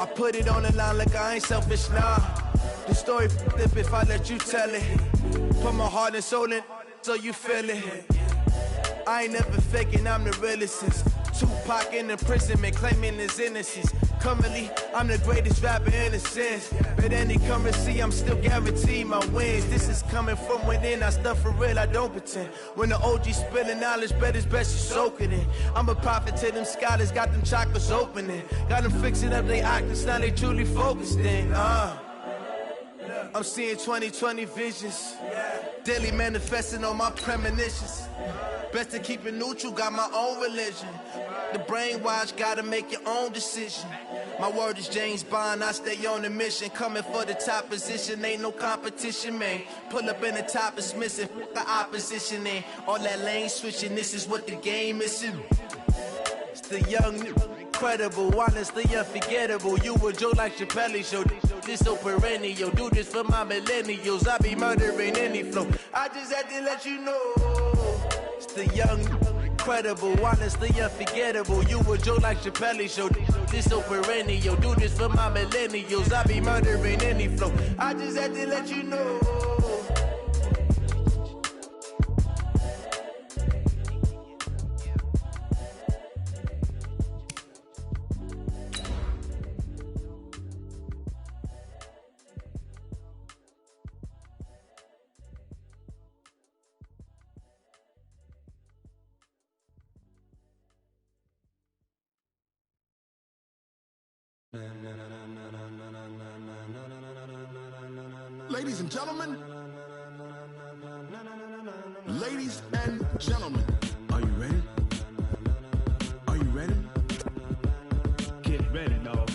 I put it on the line like I ain't selfish, nah. The story flip if I let you tell it. Put my heart and soul in so you feel it. I ain't never faking, I'm the realest since Tupac in imprisonment, claiming his innocence. Currently, I'm the greatest rapper in a sense. But any currency, I'm still guaranteed my wins. This is coming from within, I stuff for real, I don't pretend. When the OG spilling knowledge, bet it's best you soak it in. I'm a prophet to them scholars, got them chakras opening. Got them fixing up they octaves, now they truly focused in. I'm seeing 2020 visions. Daily manifesting on my premonitions. Best to keep it neutral, got my own religion. The brainwash, gotta make your own decision. My word is James Bond, I stay on the mission. Coming for the top position, ain't no competition, man. Pull up in the top is missing, the opposition ain't. All that lane switching, this is what the game is. It's the young, incredible, honestly unforgettable. You a joke like Chappelle show. This so perennial, do this for my millennials. I be murdering any flow. I just had to let you know. It's the young, incredible, honestly unforgettable. You a joke like Chappelle show. This so perennial, do this for my millennials. I be murdering any flow. I just had to let you know. Ladies and gentlemen, ladies and gentlemen, are you ready? Are you ready? Get ready, dog.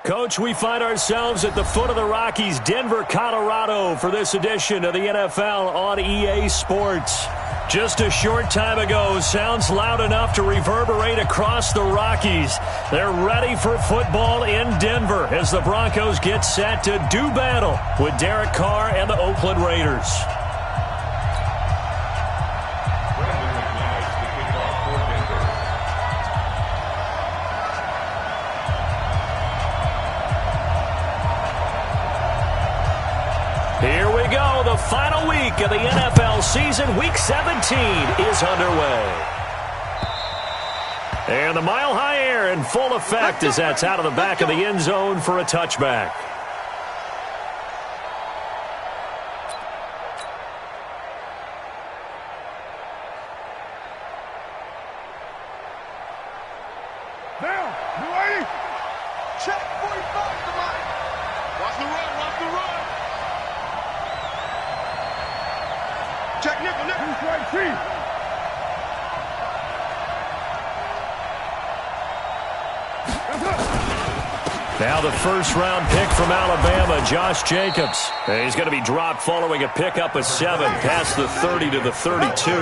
Coach, we find ourselves at the foot of the Rockies, Denver, Colorado, for this edition of the NFL on EA Sports. Just a short time ago, sounds loud enough to reverberate across the Rockies. They're ready for football in Denver as the Broncos get set to do battle with Derek Carr and the Oakland Raiders. Here we go, the final week of the NFL season. Week 17 is underway. And the Mile High Air in full effect as that's out of the back of the end zone for a touchback. Now, you ready? Check 45 to line. Watch the run, watch the run. Check nickel, nickel. Who's right feet? Now the first-round pick from Alabama, Josh Jacobs. He's going to be dropped following a pickup of 7 past the 30 to the 32.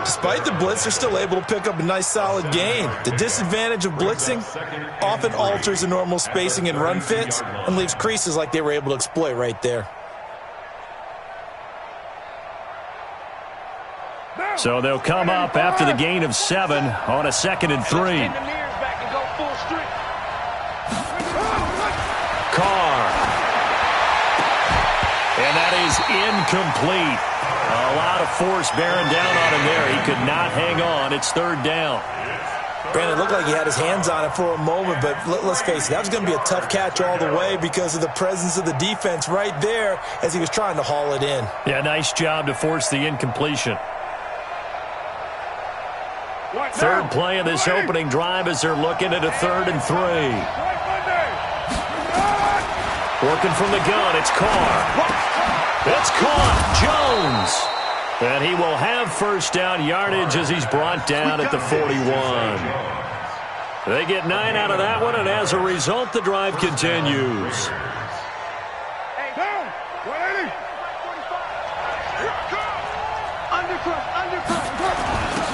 Despite the blitz, they're still able to pick up a nice solid gain. The disadvantage of blitzing often alters the normal spacing and run fits and leaves creases like they were able to exploit right there. So they'll come up after the gain of 7 on a 2nd and 3. Carr. And that is incomplete. A lot of force bearing down on him there. He could not hang on. It's 3rd down. Brandon, it looked like he had his hands on it for a moment, but let's face it, that was going to be a tough catch all the way because of the presence of the defense right there as he was trying to haul it in. Yeah, nice job to force the incompletion. 3rd play of this opening drive as they're looking at a 3rd and 3. Working from the gun, it's Carr. It's caught, Jones. And he will have first down yardage as he's brought down at the 41. They get 9 out of that one, and as a result, the drive continues.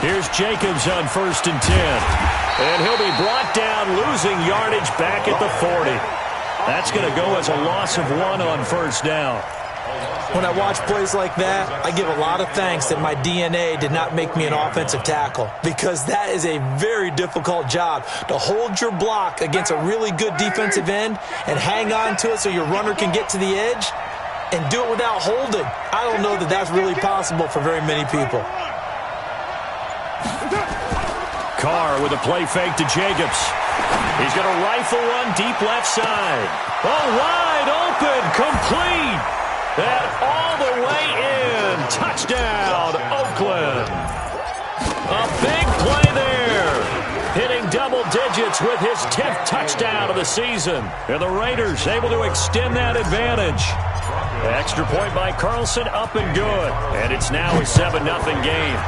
Here's Jacobs on 1st and 10. And he'll be brought down, losing yardage back at the 40. That's going to go as a loss of 1 on 1st down. When I watch plays like that, I give a lot of thanks that my DNA did not make me an offensive tackle, because that is a very difficult job, to hold your block against a really good defensive end and hang on to it so your runner can get to the edge and do it without holding. I don't know that that's really possible for very many people. Carr with a play fake to Jacobs. He's going to rifle one deep left side. Oh, wide open, complete. And all the way in. Touchdown, Oakland. A big play there. Hitting double digits with his 10th touchdown of the season. And the Raiders able to extend that advantage. Extra point by Carlson, up and good. And it's now a 7-0 game.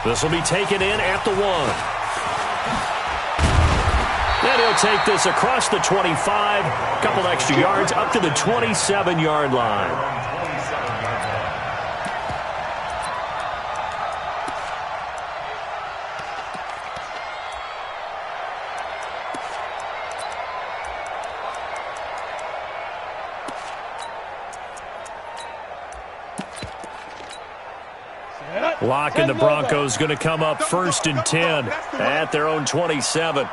This will be taken in at the 1. And he'll take this across the 25. Couple extra yards up to the 27-yard line. Lock and the Broncos going to come up 1st and 10 at their own 27.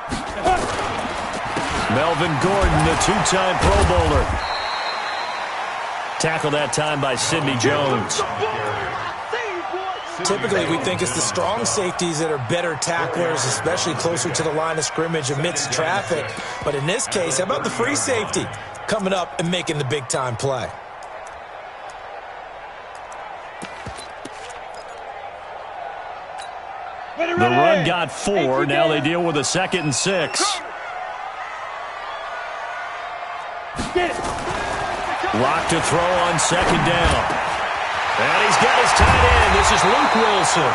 Melvin Gordon, the 2-time Pro Bowler. Tackled that time by Sidney Jones. Typically, we think it's the strong safeties that are better tacklers, especially closer to the line of scrimmage amidst traffic. But in this case, how about the free safety coming up and making the big-time play? The run got 4. Now they deal with a 2nd and 6. Lock to throw on 2nd down. And he's got his tight end. This is Luke Wilson.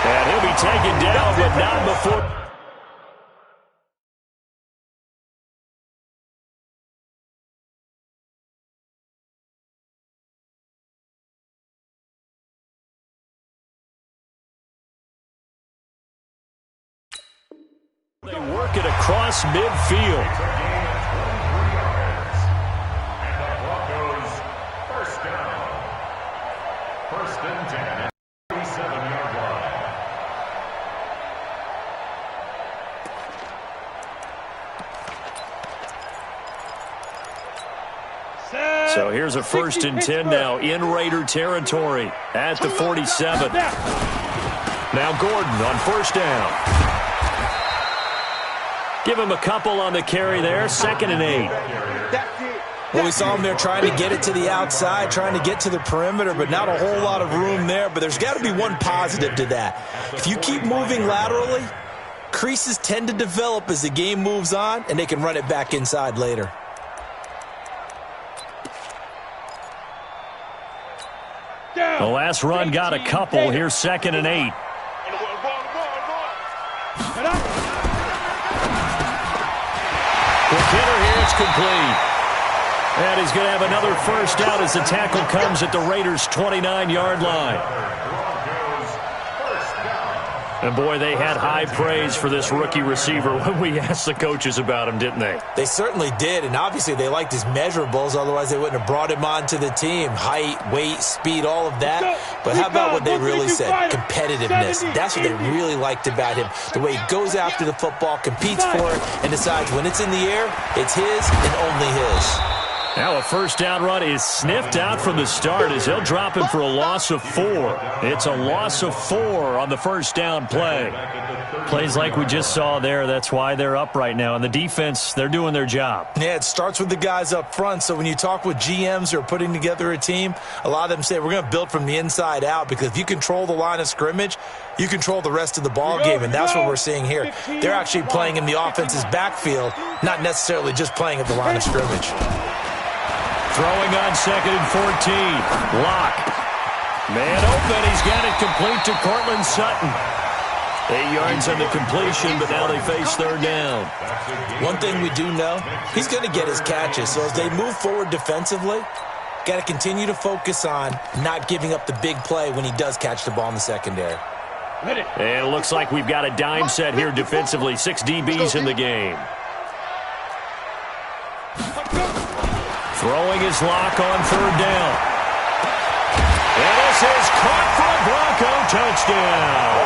And he'll be taken down, but not before. They work it across midfield. First down. 1st and 10. 37-yard line. So here's a 1st and 10 now in Raider territory at the 47. Now Gordon on 1st down. Give him a couple on the carry there. 2nd and 8. Well, we saw him there trying to get it to the outside, trying to get to the perimeter, but not a whole lot of room there. But there's got to be one positive to that. If you keep moving laterally, creases tend to develop as the game moves on, and they can run it back inside later. The last run got a couple. Here's 2nd and 8. Quick hitter here, it's complete. And he's going to have another 1st down as the tackle comes at the Raiders' 29-yard line. And boy, they had high praise for this rookie receiver when we asked the coaches about him, didn't they? They certainly did, and obviously they liked his measurables, otherwise they wouldn't have brought him onto the team. Height, weight, speed, all of that. But how about what they really said? Competitiveness. That's what they really liked about him. The way he goes after the football, competes for it, and decides when it's in the air, it's his and only his. Now a 1st down run is sniffed out from the start as he'll drop him for a loss of 4. It's a loss of 4 on the 1st down play. Plays like we just saw there. That's why they're up right now. And the defense, they're doing their job. Yeah, it starts with the guys up front. So when you talk with GMs who are putting together a team, a lot of them say we're going to build from the inside out, because if you control the line of scrimmage, you control the rest of the ball game, and that's what we're seeing here. They're actually playing in the offense's backfield, not necessarily just playing at the line of scrimmage. Throwing on 2nd and 14. Lock. Man open. He's got it complete to Cortland Sutton. 8 yards on the completion, but now they face 3rd down. One thing we do know, he's going to get his catches. So as they move forward defensively, got to continue to focus on not giving up the big play when he does catch the ball in the secondary. And it looks like we've got a dime set here defensively. 6 DBs in the game. Throwing his lock on third down. And this is caught for a Bronco touchdown.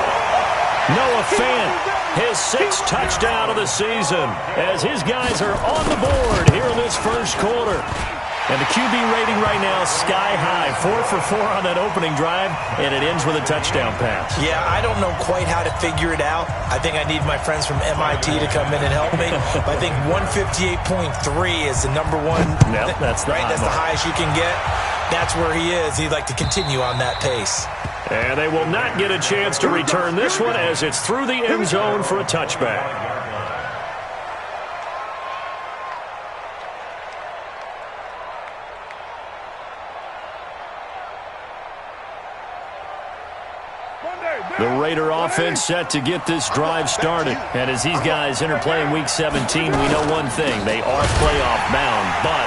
Noah Fant, his 6th touchdown of the season, as his guys are on the board here in this first quarter. And the QB rating right now sky high, 4 for 4 on that opening drive, and it ends with a touchdown pass. Yeah, I don't know quite how to figure it out. I think I need my friends from MIT to come in and help me. But I think 158.3 is the number one. Yep, that's the right. That's the highest you can get. That's where he is. He'd like to continue on that pace. And they will not get a chance to return this one as it's through the end zone for a touchback. The Raider offense set to get this drive started. And as these guys enter play in Week 17, we know one thing. They are playoff bound, but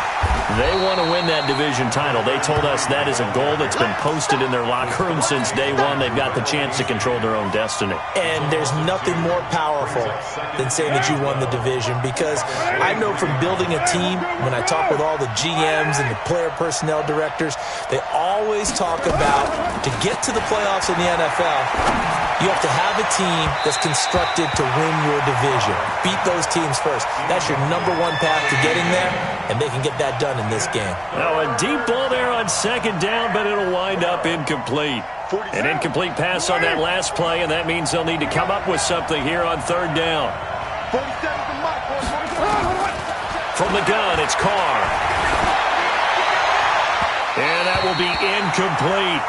they want to win that division title. They told us that is a goal that's been posted in their locker room since day one. They've got the chance to control their own destiny. And there's nothing more powerful than saying that you won the division, because I know from building a team, when I talk with all the GMs and the player personnel directors, they always talk about, to get to the playoffs in the NFL, you have to have a team that's constructed to win your division. Beat those teams first. That's your number one path to getting there, and they can get that done in this game. Now a deep ball there on second down, but it'll wind up incomplete. An incomplete pass on that last play, and that means they'll need to come up with something here on third down. From the gun, it's Carr. And that will be incomplete.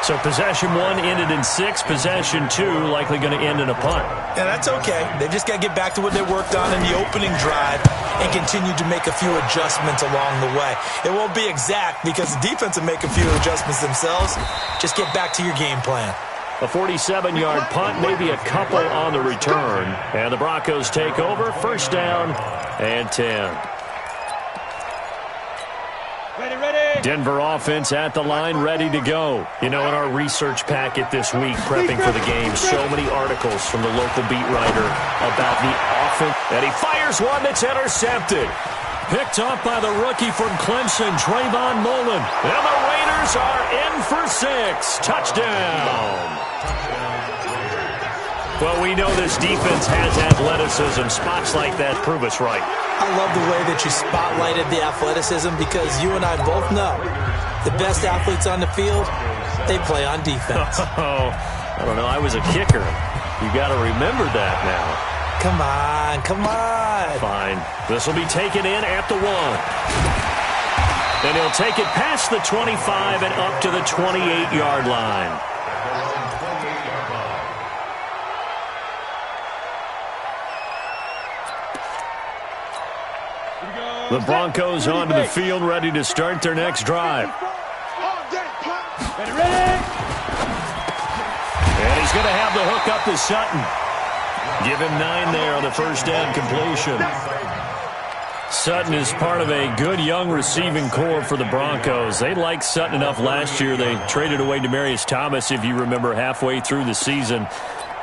So possession 1 ended in 6. Possession 2 likely going to end in a punt. And that's okay. They've just got to get back to what they worked on in the opening drive and continue to make a few adjustments along the way. It won't be exact because the defense will make a few adjustments themselves. Just get back to your game plan. A 47-yard punt, maybe a couple on the return. And the Broncos take over. First down and 10. Denver offense at the line, ready to go. You know, in our research packet this week, prepping for the game, so many articles from the local beat writer about the offense. And he fires one that's intercepted. Picked off by the rookie from Clemson, Trayvon Mullen. And the Raiders are in for 6. Touchdown. Well, we know this defense has athleticism. Spots like that prove us right. I love the way that you spotlighted the athleticism, because you and I both know the best athletes on the field, they play on defense. Oh, I don't know. I was a kicker. You got to remember that now. Come on, come on. Fine. This will be taken in at the 1. And he'll take it past the 25 and up to the 28-yard line. The Broncos onto the field, ready to start their next drive. And he's going to have the hook up to Sutton. Give him 9 there on the first down completion. Sutton is part of a good young receiving core for the Broncos. They liked Sutton enough last year. They traded away Demaryius Thomas, if you remember, halfway through the season.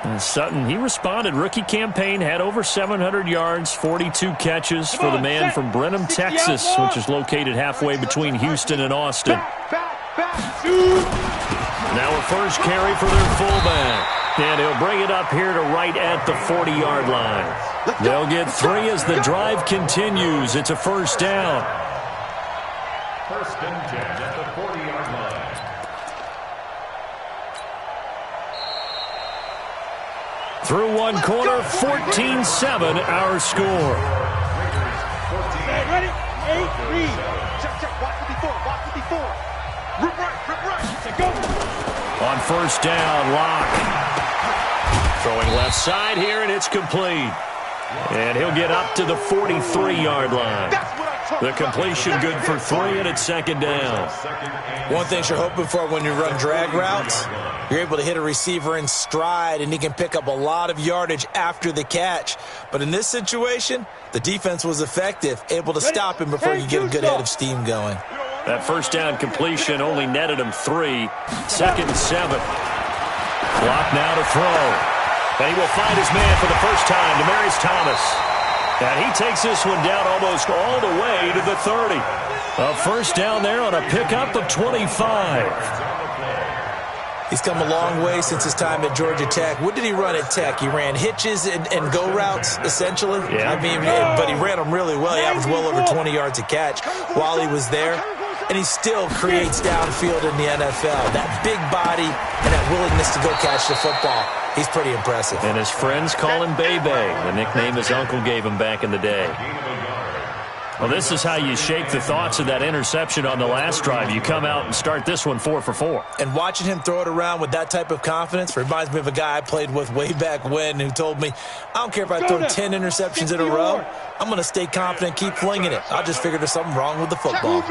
And Sutton, he responded. Rookie campaign, had over 700 yards, 42 catches for the man from Brenham, Texas, which is located halfway between Houston and Austin. Now a first carry for their fullback. And he'll bring it up here to right at the 40-yard line. They'll get 3 as the drive continues. It's a first down. First and 10 at the 40-yard line. Through one quarter, 14-7 our score. Ready? 8, read. Check. Watch the before. Rip right. Go. On first down, Locke. Throwing left side here, and it's complete. And he'll get up to the 43-yard line. The completion good for 3, and it's second down. One thing you're hoping for when you run drag routes, you're able to hit a receiver in stride, and he can pick up a lot of yardage after the catch. But in this situation, the defense was effective, able to stop him before you get a good head of steam going. That first down completion only netted him 3. Second and 7. Clock now to throw. And he will find his man for the first time, Demaryius Thomas. And he takes this one down almost all the way to the 30. A first down there on a pickup of 25. He's come a long way since his time at Georgia Tech. What did he run at Tech? He ran hitches and go routes, essentially. Yeah. I mean, but he ran them really well. He averaged well over 20 yards a catch while he was there. And he still creates downfield in the NFL. That big body and that willingness to go catch the football. He's pretty impressive. And his friends call him Bebe, the nickname his uncle gave him back in the day. Well, this is how you shake the thoughts of that interception on the last drive. You come out and start this one 4 for 4. And watching him throw it around with that type of confidence reminds me of a guy I played with way back when who told me, I don't care if I throw 10 interceptions in a row. I'm going to stay confident, keep flinging it. I just figured there's something wrong with the football.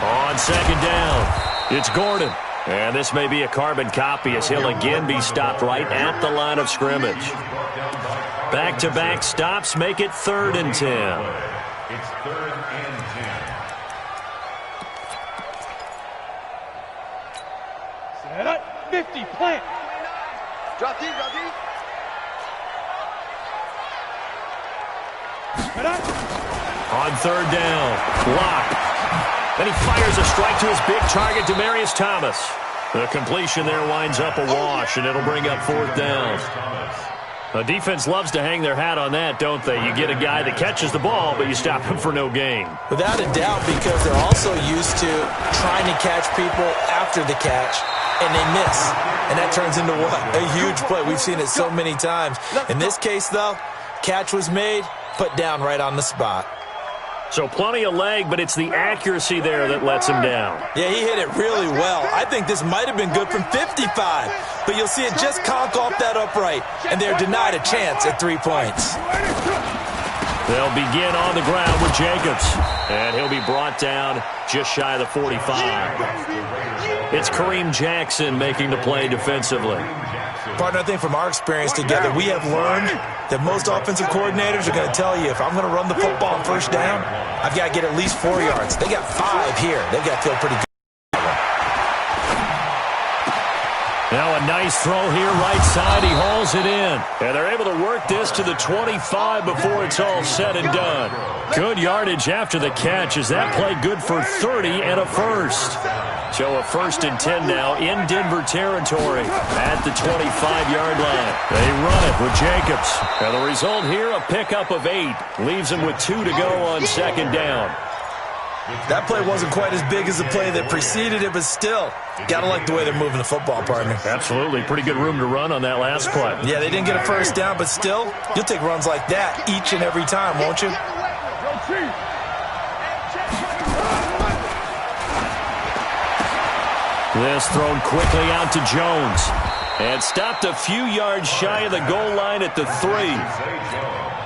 On second down, it's Gordon. And this may be a carbon copy as he'll again be stopped right at the line of scrimmage. Back-to-back stops make it 3rd and 10. It's 3rd and 10. Set up, 50, plant. Drop deep, drop deep. Set up. On 3rd down, block. Then he fires a strike to his big target, Demaryius Thomas. The completion there winds up a wash, and it'll bring up 4th down. The defense loves to hang their hat on that, don't they? You get a guy that catches the ball, but you stop him for no gain. Without a doubt, because they're also used to trying to catch people after the catch, and they miss. And that turns into what? A huge play. We've seen it so many times. In this case, though, catch was made, put down right on the spot. So plenty of leg, but it's the accuracy there that lets him down. Yeah, he hit it really well. I think this might have been good from 55, but you'll see it just conk off that upright, and they're denied a chance at 3 points. They'll begin on the ground with Jacobs, and he'll be brought down just shy of the 45. It's Kareem Jackson making the play defensively. Partner, I think from our experience together, we have learned that most offensive coordinators are going to tell you, if I'm going to run the football on 1st down, I've got to get at least 4 yards. They got 5 here. They've got to feel pretty good. Now a nice throw here, right side. He hauls it in. And they're able to work this to the 25 before it's all said and done. Good yardage after the catch. Is that play good for 30 and a first? So a 1st and 10 now in Denver territory at the 25-yard line. They run it with Jacobs. And the result here, a pickup of 8. Leaves them with 2 to go on 2nd down. That play wasn't quite as big as the play that preceded it, but still, got to like the way they're moving the football, partner. Absolutely. Pretty good room to run on that last play. Yeah, they didn't get a 1st down, but still, you'll take runs like that each and every time, won't you? This thrown quickly out to Jones. And stopped a few yards shy of the goal line at the 3.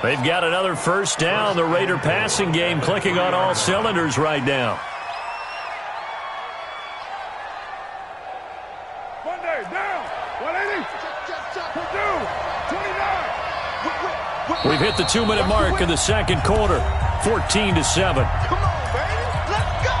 They've got another 1st down. The Raider passing game clicking on all cylinders right now. Monday, down. 180. 29. We've hit the 2-minute mark in the 2nd quarter. 14-7. Come on, baby. Let's go.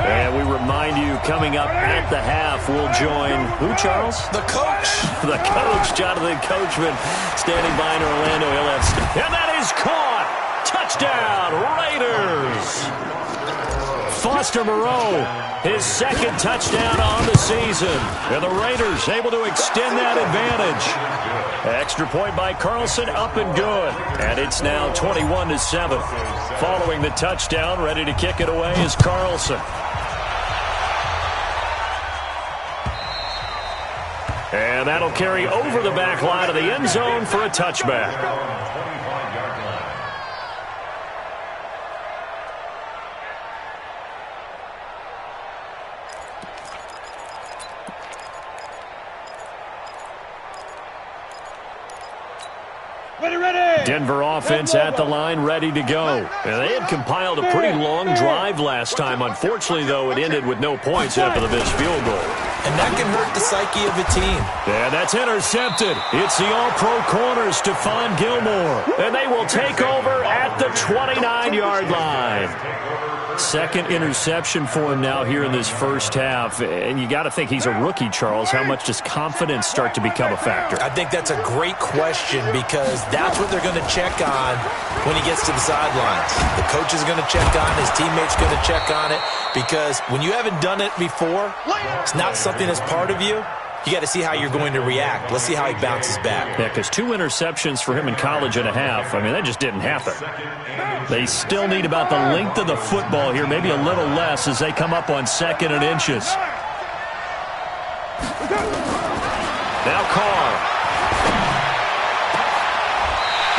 And we remind you, coming up at the half, we'll join who, Charles? The coach. The coach, Jonathan Coachman, standing by in Orlando. He'll have and that is caught. Touchdown, Raiders. Foster Moreau, his 2nd touchdown on the season. And the Raiders able to extend that advantage. Extra point by Carlson, up and good. And it's now 21-7. Following the touchdown, ready to kick it away is Carlson. And that'll carry over the back line of the end zone for a touchback. Denver offense at the line, ready to go. And they had compiled a pretty long drive last time. Unfortunately, though, it ended with no points after the missed field goal. And that can hurt the psyche of a team. And that's intercepted. It's the all-pro corner, Stephon Gilmore. And they will take over at the 29-yard line. second interception for him now here in this first half. And you got to think he's a rookie, Charles. How much does confidence start to become a factor? I think that's a great question because that's what they're going to check on when he gets to the sidelines. The coach is going to check on it. His teammates going to check on it because when you haven't done it before, it's not something that's part of you. You got to see how you're going to react. Let's see how he bounces back. Yeah, because 2 interceptions for him in college and a half, I mean, that just didn't happen. They still need about the length of the football here, maybe a little less as they come up on 2nd and inches. Now Carr.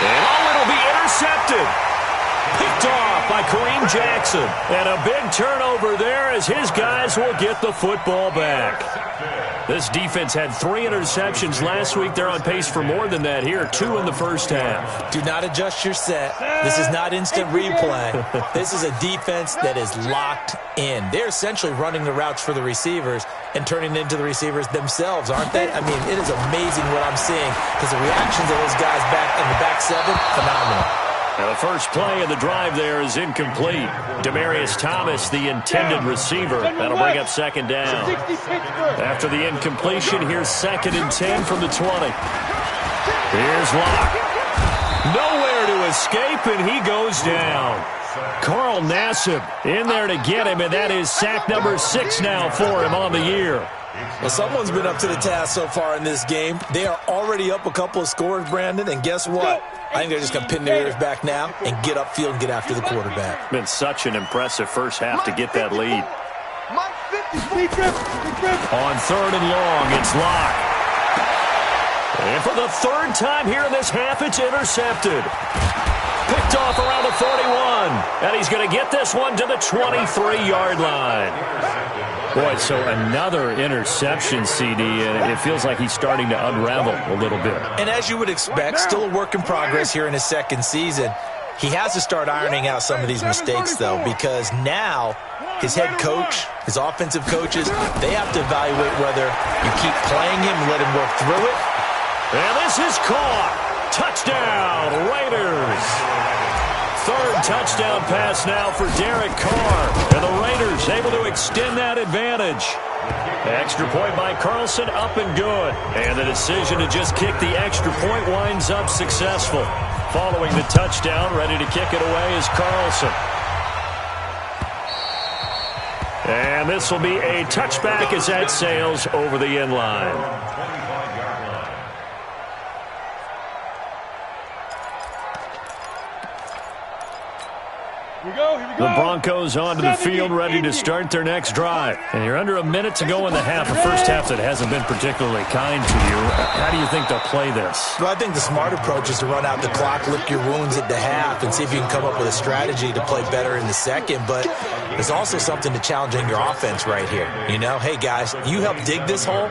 And it'll be intercepted. Picked off by Kareem Jackson. And a big turnover there as his guys will get the football back. This defense had 3 interceptions last week. They're on pace for more than that here. 2 in the first half. Do not adjust your set. This is not instant replay. This is a defense that is locked in. They're essentially running the routes for the receivers and turning into the receivers themselves, aren't they? I mean, it is amazing what I'm seeing because the reactions of those guys back in the back 7, phenomenal. Now the first play of the drive there is incomplete. Demaryius Thomas, the intended receiver. That'll bring up 2nd down. After the incompletion, here's 2nd and 10 from the 20. Here's Locke. Nowhere to escape, and he goes down. Carl Nassib in there to get him, and that is sack number 6 now for him on the year. Well, someone's been up to the task so far in this game. They are already up a couple of scores, Brandon, and guess what? I think they're just going to pin their ears back now and get upfield and get after the quarterback. Been such an impressive first half to get that lead. On 3rd and long, it's Locke. And for the 3rd time here in this half, it's intercepted. Picked off around the 41. And he's going to get this one to the 23-yard line. Boy, so another interception, CD, and it feels like he's starting to unravel a little bit. And as you would expect, still a work in progress here in his 2nd season. He has to start ironing out some of these mistakes, though, because now his head coach, his offensive coaches, they have to evaluate whether you keep playing him and let him work through it. And this is caught. Touchdown, Raiders. 3rd touchdown pass now for Derek Carr. And the Raiders able to extend that advantage. Extra point by Carlson, up and good. And the decision to just kick the extra point winds up successful. Following the touchdown, ready to kick it away is Carlson. And this will be a touchback as that sails over the end line. The Broncos onto the field, ready to start their next drive. And you're under a minute to go in the half, a first half that hasn't been particularly kind to you. How do you think they'll play this? Well, I think the smart approach is to run out the clock, lick your wounds at the half, and see if you can come up with a strategy to play better in the 2nd. But there's also something to challenging your offense right here. You know, hey, guys, you help dig this hole.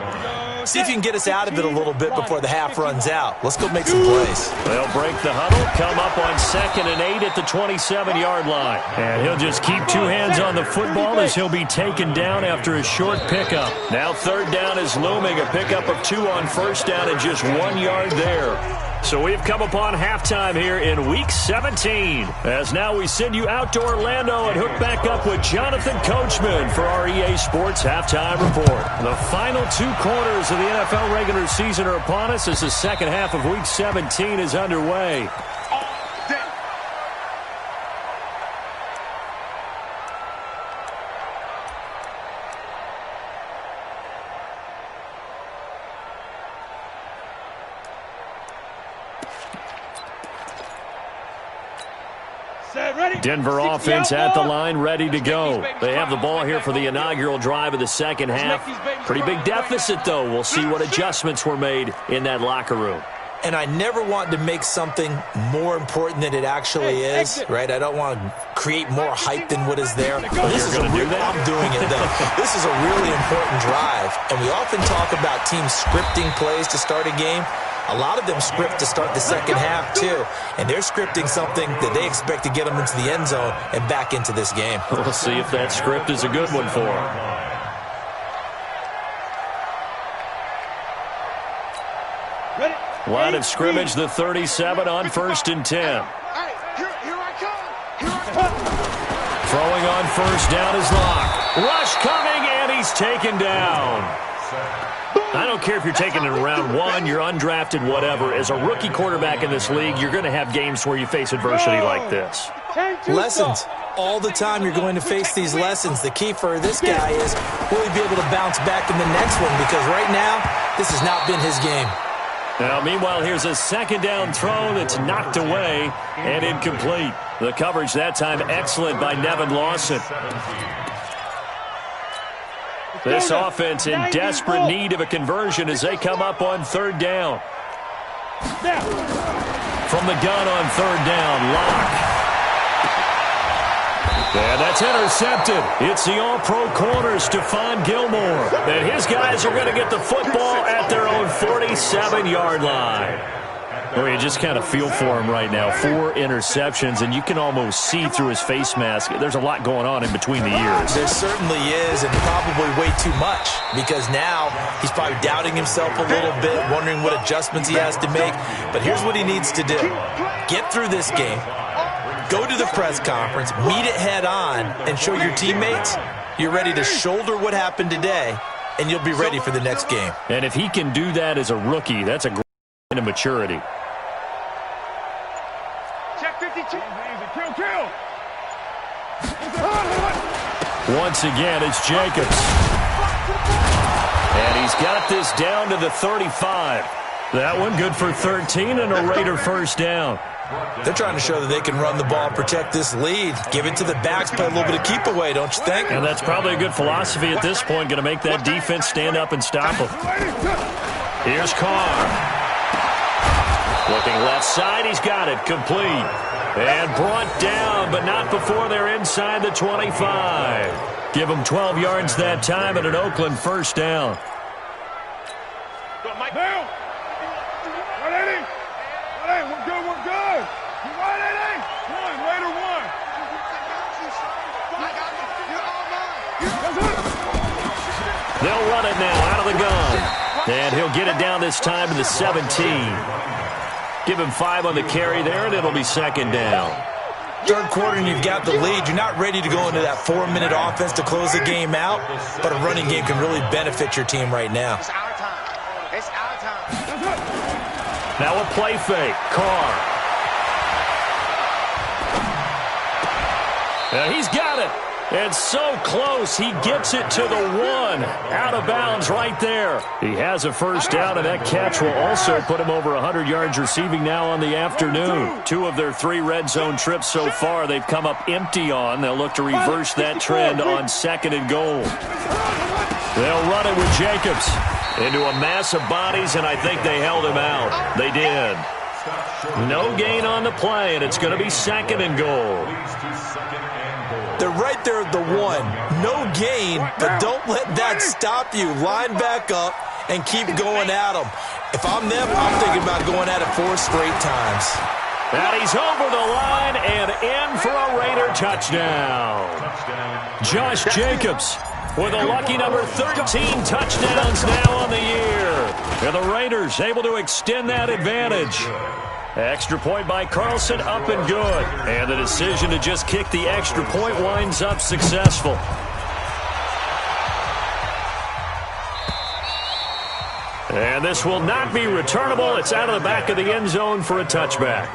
See if you can get us out of it a little bit before the half runs out. Let's go make some plays. They'll break the huddle, come up on 2nd and 8 at the 27-yard line. And he'll just keep 2 hands on the football as he'll be taken down after a short pickup. Now 3rd down is looming, a pickup of 2 on 1st down and just 1 yard there. So we've come upon halftime here in Week 17. As now we send you out to Orlando and hook back up with Jonathan Coachman for our EA Sports Halftime Report. The final 2 quarters of the NFL regular season are upon us as the 2nd half of Week 17 is underway. Denver offense at the line, ready to go. They have the ball here for the inaugural drive of the 2nd half. Pretty big deficit, though. We'll see what adjustments were made in that locker room. And I never want to make something more important than it actually is, right? I don't want to create more hype than what is there. This is I'm doing it, though. This is a really important drive. And we often talk about teams scripting plays to start a game. A lot of them script to start the 2nd half, too. And they're scripting something that they expect to get them into the end zone and back into this game. We'll see if that script is a good one for them. Line of scrimmage, the 37 on 1st and 10. Throwing on first down is Locke. Rush coming, and he's taken down. I don't care if you're taking it in round 1, you're undrafted, whatever. As a rookie quarterback in this league, you're going to have games where you face adversity like this. Lessons. All the time you're going to face these lessons. The key for this guy is, will he be able to bounce back in the next one? Because right now, this has not been his game. Now, meanwhile, here's a second down throw that's knocked away and incomplete. The coverage that time excellent by Nevin Lawson. This offense in desperate need of a conversion as they come up on third down. From the gun on third down, Locke. And that's intercepted. It's the all-pro corner, Stephon Gilmore. And his guys are going to get the football at their own 47-yard line. Well, you just kind of feel for him right now. 4 interceptions, and you can almost see through his face mask. There's a lot going on in between the ears. There certainly is, and probably way too much, because now he's probably doubting himself a little bit, wondering what adjustments he has to make. But here's what he needs to do. Get through this game. Go to the press conference, meet it head on, and show your teammates you're ready to shoulder what happened today, and you'll be ready for the next game. And if he can do that as a rookie, that's a great sign of maturity. Check 52. Kill. Once again, it's Jacobs. And he's got this down to the 35. That one good for 13 and a Raider first down. They're trying to show that they can run the ball, protect this lead. Give it to the backs, play a little bit of keep away, don't you think? And that's probably a good philosophy at this point, going to make that defense stand up and stop them. Here's Carr. Looking left side, he's got it, complete. And brought down, but not before they're inside the 25. Give them 12 yards that time and an Oakland first down. Now. 180. 180. We're good. You 180. One. Later one. They'll run it now out of the gun. And he'll get it down this time to the 17. Give him 5 on the carry there, and it'll be second down. Third quarter and you've got the lead. You're not ready to go into that 4-minute offense to close the game out, but a running game can really benefit your team right now. It's our time. It's our time. Now a play fake. Carr. Now he's got it. And so close, he gets it to the 1. Out of bounds right there. He has a first down, and that catch will also put him over 100 yards receiving now on the afternoon. 2 of their 3 red zone trips so far they've come up empty on. They'll look to reverse that trend on second and goal. They'll run it with Jacobs into a mass of bodies, and I think they held him out. They did. No gain on the play, and it's going to be second and goal. They're right there at the 1. No gain, but don't let that stop you. Line back up and keep going at them. If I'm them, I'm thinking about going at it 4 straight times. And he's over the line and in for a Raider touchdown. Josh Jacobs with a lucky number 13 touchdowns now on the year. And the Raiders able to extend that advantage. Extra point by Carlson, up and good. And the decision to just kick the extra point winds up successful. And this will not be returnable. It's out of the back of the end zone for a touchback.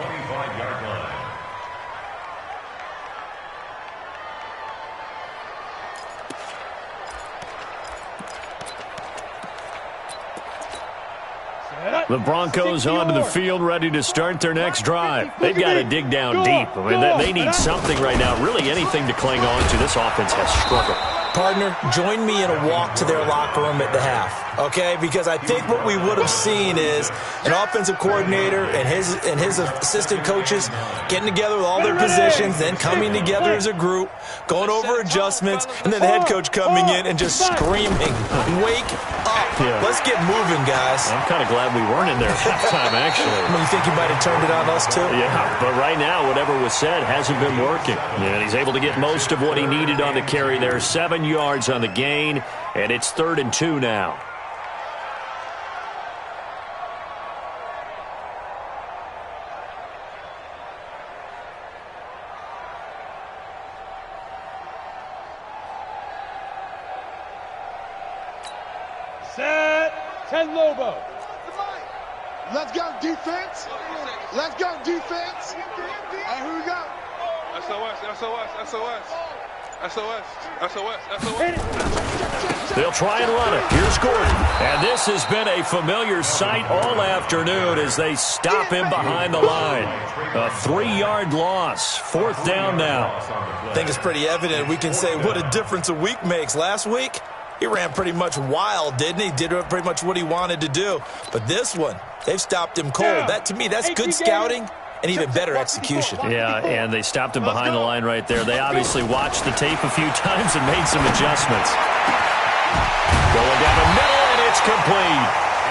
The Broncos onto the field, ready to start their next drive. They've got to dig down deep. I mean, they need something right now, really anything to cling on to. This offense has struggled. Partner, join me in a walk to their locker room at the half, okay? Because I think what we would have seen is an offensive coordinator and his assistant coaches getting together with all their positions, then coming together as a group, going over adjustments, and then the head coach coming in and just screaming, "Wake up. Yeah. Let's get moving, guys." I'm kind of glad we weren't in there at halftime, actually. I mean, you think you might have turned it on us, too? Yeah, but right now, whatever was said hasn't been working. And he's able to get most of what he needed on the carry there. 7 yards on the gain, and it's 3rd and 2 now. Set. 10 Lobo. Let's go defense. Let's go defense. And here we go. SOS, SOS, SOS. SOS, SOS, SOS. They'll try and run it. Here's Gordon. And this has been a familiar sight all afternoon as they stop him behind the line. A 3-yard loss. 4th down now. I think it's pretty evident. We can say what a difference a week makes. Last week, he ran pretty much wild, didn't he? Did pretty much what he wanted to do. But this one, they've stopped him cold. That, to me, that's good scouting and even better execution. Yeah, and they stopped him behind the line right there. They obviously watched the tape a few times and made some adjustments. Going down the middle, and it's complete.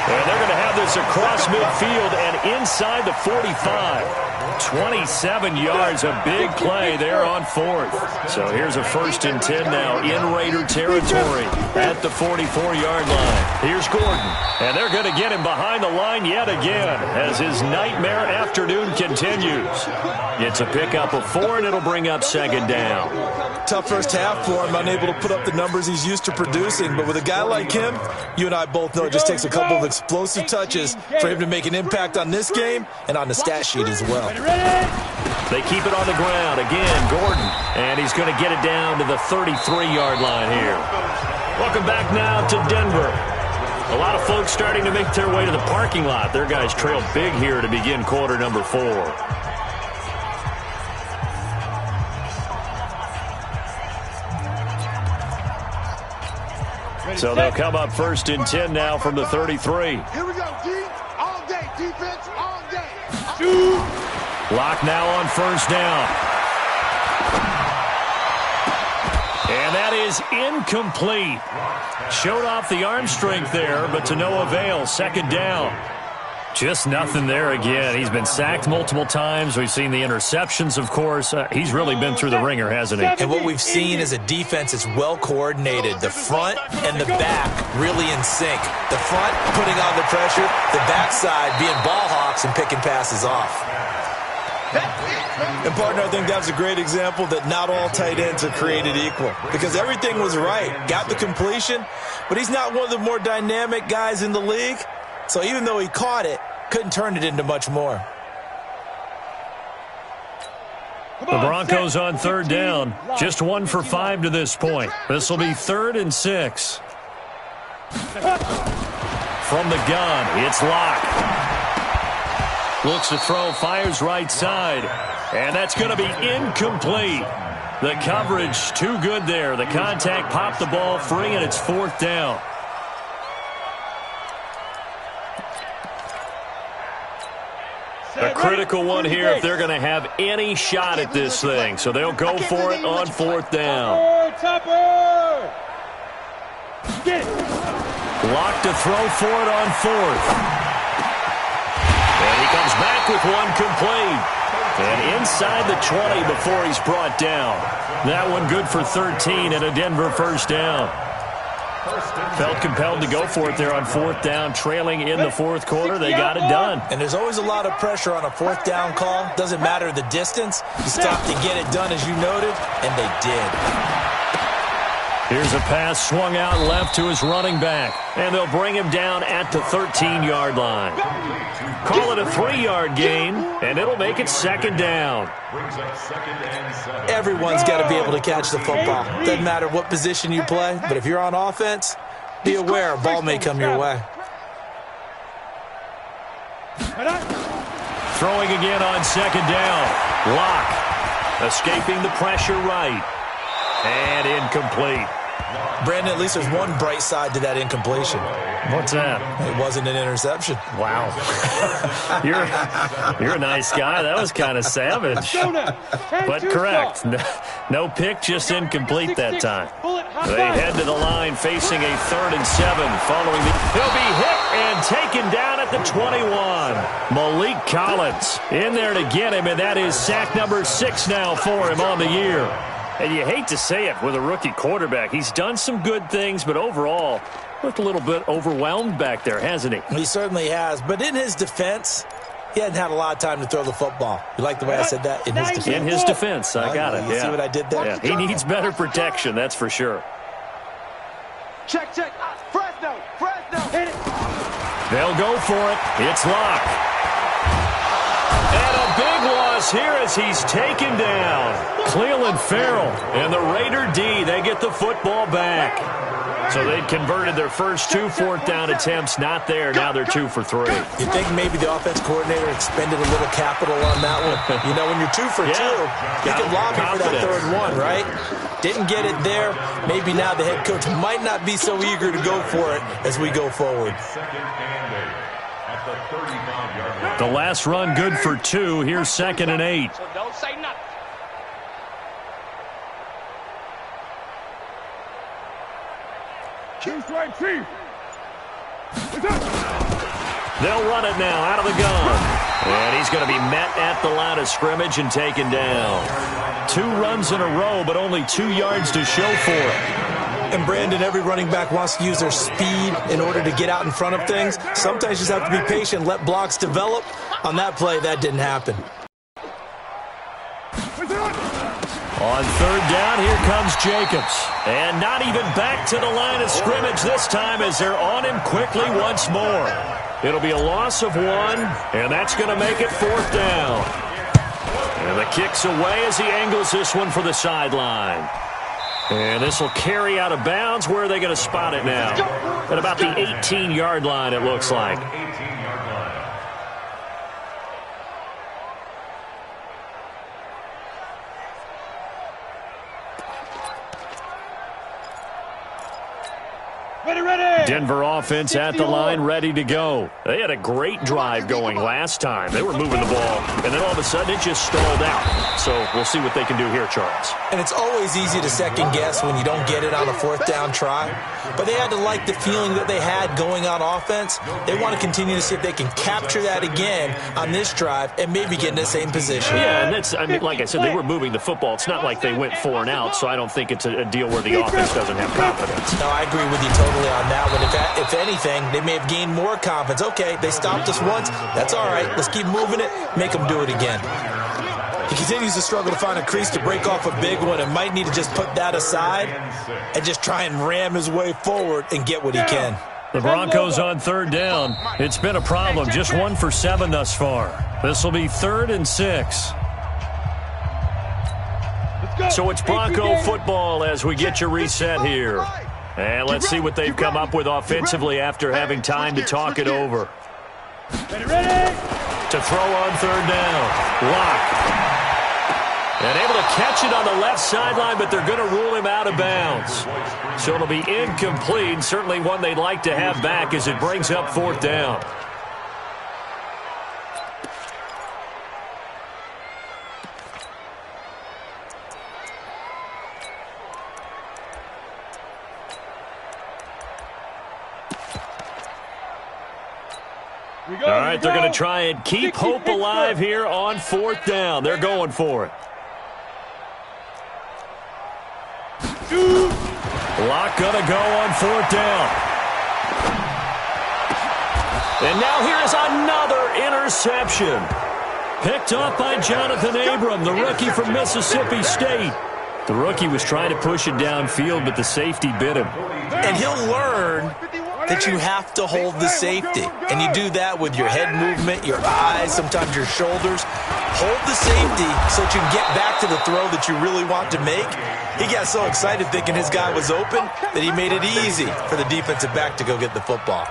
And they're going to have this across midfield and inside the 45. 27 yards, a big play there on 4th. So here's a 1st and 10 now in Raider territory at the 44-yard line. Here's Gordon, and they're going to get him behind the line yet again as his nightmare afternoon continues. It's a pickup of 4, and it'll bring up 2nd down. Tough first half for him, unable to put up the numbers he's used to producing. But with a guy like him, you and I both know it just takes a couple of explosive touches for him to make an impact on this game and on the stat sheet as well. They keep it on the ground. Again, Gordon. And he's going to get it down to the 33-yard line here. Welcome back now to Denver. A lot of folks starting to make their way to the parking lot. Their guys trail big here to begin quarter number 4. So they'll come up 1st and 10 now from the 33. Here we go, D. All day. Defense all day. Shoot. Lock now on 1st down. And that is incomplete. Showed off the arm strength there, but to no avail. 2nd down. Just nothing there again. He's been sacked multiple times. We've seen the interceptions, of course. He's really been through the ringer, hasn't he? And what we've seen is a defense that's well coordinated. The front and the back really in sync. The front putting on the pressure, the backside being ball hawks and picking passes off. And, partner, I think that was a great example that not all tight ends are created equal because everything was right. Got the completion, but he's not one of the more dynamic guys in the league. So even though he caught it, couldn't turn it into much more. The Broncos on 3rd down. Just 1 for 5 to this point. This will be 3rd and 6. From the gun, it's Locke. Looks to throw, fires right side. And that's going to be incomplete. The coverage too good there. The contact popped the ball free, and it's 4th down. A critical one here if they're going to have any shot at this thing. So they'll go for it on 4th down. Locked to throw for it on 4th. And he comes back with one complete. And inside the 20 before he's brought down. That one good for 13 and a Denver 1st down. Felt compelled to go for it there on 4th down, trailing in the 4th quarter. They got it done. And there's always a lot of pressure on a 4th down call. Doesn't matter the distance. You stop to get it done, as you noted, and they did. Here's a pass swung out left to his running back, and they'll bring him down at the 13-yard line. Call it a 3-yard gain, and it'll make it 2nd down. Everyone's got to be able to catch the football. Doesn't matter what position you play, but if you're on offense, be aware a ball may come your way. Throwing again on 2nd down. Locke escaping the pressure right. And incomplete. Brandon, at least there's one bright side to that incompletion. What's that? It wasn't an interception. Wow. You're a nice guy. That was kind of savage. But correct. No pick, just incomplete that time. They head to the line facing a 3rd and 7 following the... He'll be hit and taken down at the 21. Malik Collins in there to get him, and that is sack number 6 now for him on the year. And you hate to say it with a rookie quarterback. He's done some good things, but overall, looked a little bit overwhelmed back there, hasn't he? He certainly has. But in his defense, he hadn't had a lot of time to throw the football. You like the way I said that? In his defense. In his defense, I got it. You see what I did there? Yeah. He needs better protection, that's for sure. Check. Fresno. They'll go for it. It's Locke. And a big loss here as he's taken down. Cleveland Farrell and the Raider D, they get the football back. So they'd converted their first 2 fourth-down attempts. Not there. Now they're 2 for 3. You think maybe the offense coordinator expended a little capital on that one? You know, when you're 2 for 2, you can lobby for that third one, right? Didn't get it there. Maybe now the head coach might not be so eager to go for it as we go forward. The last run good for 2. Here's 2nd and 8. So don't say nothing. They'll run it now out of the gun. And he's going to be met at the line of scrimmage and taken down. 2 runs in a row, but only 2 yards to show for it. And, Brandon, every running back wants to use their speed in order to get out in front of things. Sometimes you just have to be patient, let blocks develop. On that play, that didn't happen. On 3rd down, here comes Jacobs. And not even back to the line of scrimmage this time as they're on him quickly once more. It'll be a loss of 1, and that's going to make it 4th down. And the kick's away as he angles this one for the sideline. And this will carry out of bounds. Where are they going to spot it now? At about the 18-yard line, it looks like. Denver offense at the line, ready to go. They had a great drive going last time. They were moving the ball, and then all of a sudden it just stalled out. So we'll see what they can do here, Charles. And it's always easy to second guess when you don't get it on a 4th down try. But they had to like the feeling that they had going on offense. They want to continue to see if they can capture that again on this drive and maybe get in the same position. Yeah, and I mean, like I said, they were moving the football. It's not like they went 4 and out, so I don't think it's a deal where the offense doesn't have confidence. No, I agree with you totally on that one. If anything, they may have gained more confidence. Okay, they stopped us once. That's all right. Let's keep moving it. Make them do it again. He continues to struggle to find a crease to break off a big one and might need to just put that aside and just try and ram his way forward and get what he can. The Broncos on 3rd down. It's been a problem. Just 1 for 7 thus far. This will be 3rd and 6. So it's Bronco football as we get you reset here. And let's see what they've come up with offensively after having time to talk it over. Ready? To throw on 3rd down. Locke. And able to catch it on the left sideline, but they're going to rule him out of bounds. So it'll be incomplete. Certainly one they'd like to have back as it brings up 4th down. All right, they're going to try and keep hope alive here on 4th down. They're going for it. Locke going to go on 4th down. And now here is another interception. Picked up by Jonathan Abram, the rookie from Mississippi State. The rookie was trying to push it downfield, but the safety bit him. And he'll learn that you have to hold the safety. And you do that with your head movement, your eyes, sometimes your shoulders. Hold the safety so that you can get back to the throw that you really want to make. He got so excited thinking his guy was open that he made it easy for the defensive back to go get the football.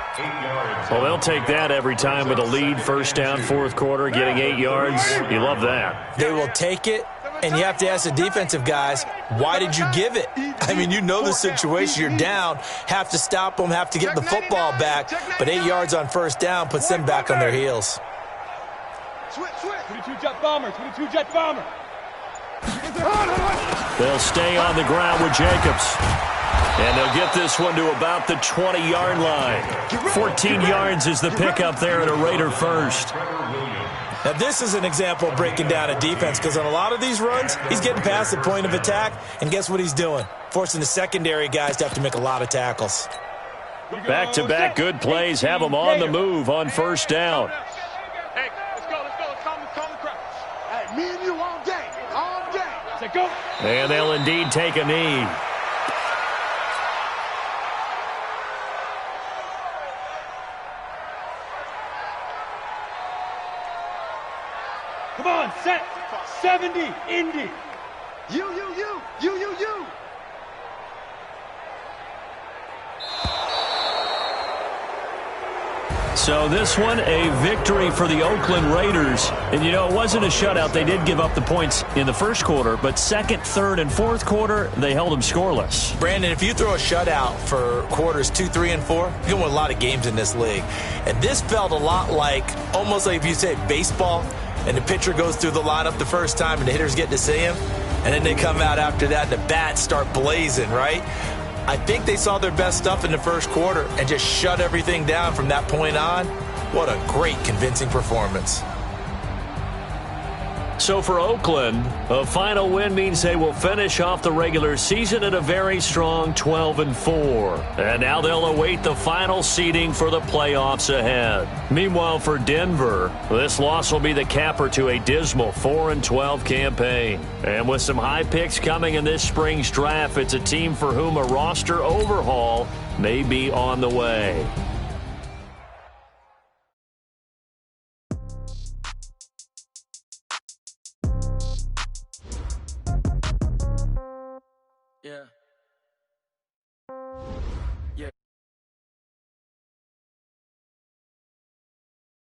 Well, they'll take that every time with a lead. 1st down, 4th quarter, getting 8 yards. You love that. They will take it. And you have to ask the defensive guys, why did you give it? I mean, you know the situation. You're down, have to stop them, have to get the football back. But 8 yards on 1st down puts them back on their heels. 22 jet bomber, 22 jet bomber. They'll stay on the ground with Jacobs. And they'll get this one to about the 20-yard line. 14 yards is the pickup there at a Raider first. Now, this is an example of breaking down a defense because on a lot of these runs, he's getting past the point of attack, and guess what he's doing? Forcing the secondary guys to have to make a lot of tackles. Back-to-back good plays have them on the move on 1st down. Hey, let's go. Let's calm the crowd. Hey, me and you all day. All day. Say go. And they'll indeed take a knee. 70, Indy. You. So this one, a victory for the Oakland Raiders. And, you know, it wasn't a shutout. They did give up the points in the first quarter, but second, third, and fourth quarter, they held them scoreless. Brandon, if you throw a shutout for quarters 2, 3, and 4, you can win a lot of games in this league. And this felt a lot like, almost like if you say baseball, and the pitcher goes through the lineup the first time and the hitters get to see him, and then they come out after that and the bats start blazing, right? I think they saw their best stuff in the first quarter and just shut everything down from that point on. What a great, convincing performance. So for Oakland, a final win means they will finish off the regular season at a very strong 12-4. And now they'll await the final seeding for the playoffs ahead. Meanwhile, for Denver, this loss will be the capper to a dismal 4-12 campaign. And with some high picks coming in this spring's draft, it's a team for whom a roster overhaul may be on the way. Yeah.